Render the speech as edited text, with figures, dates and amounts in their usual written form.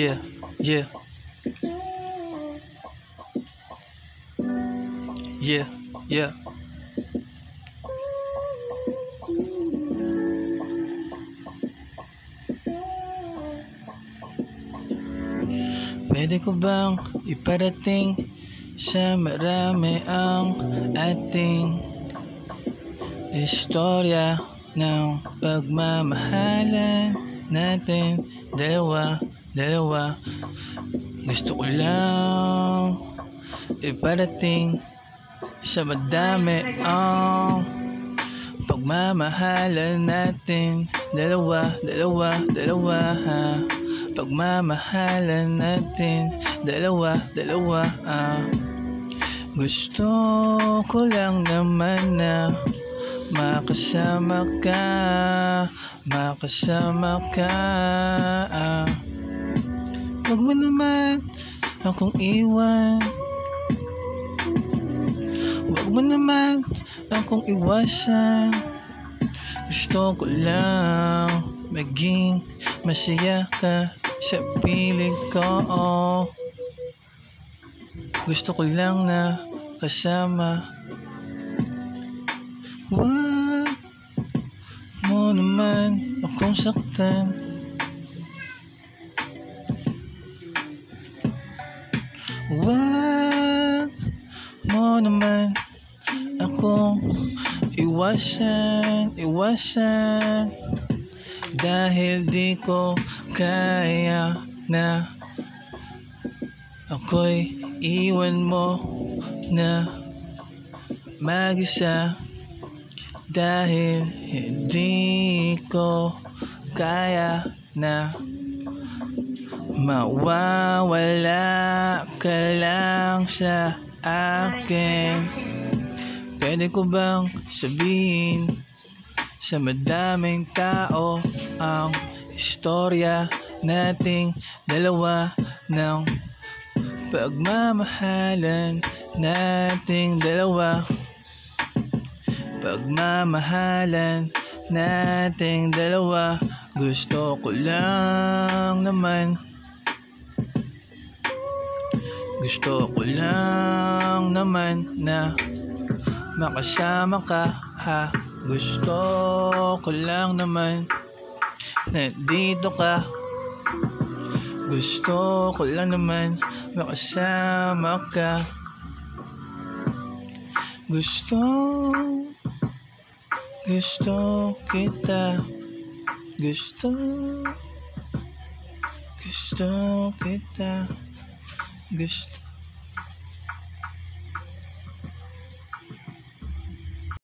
Yeah, yeah, yeah, yeah. Pwede ko bang iparating sa marami ang ating istorya ng pagmamahalan natin dalawa. Gusto ko lang iparating sa madami ang pagmamahalan natin dalawa ha. Pagmamahalan natin dalawa Gusto ko lang naman na makasama ka Huwag mo naman akong iwan, huwag mo naman akong iwasan. Gusto ko lang maging masaya ka sa piling ko. Gusto ko lang na kasama. Huwag mo naman akong saktan. Huwag mo naman akong iwasan dahil di ko kaya na ako'y iwan mo na mag-isa dahil hindi ko kaya na mawawala ka lang sa akin. Pwede ko bang sabihin sa madaming tao ang istorya nating dalawa ng pagmamahalan nating dalawa. Pagmamahalan nating dalawa. Gusto ko lang naman na makasama ka ha. Gusto ko lang naman na dito ka. Gusto ko lang naman makasama ka. Gusto kita. Gusto kita.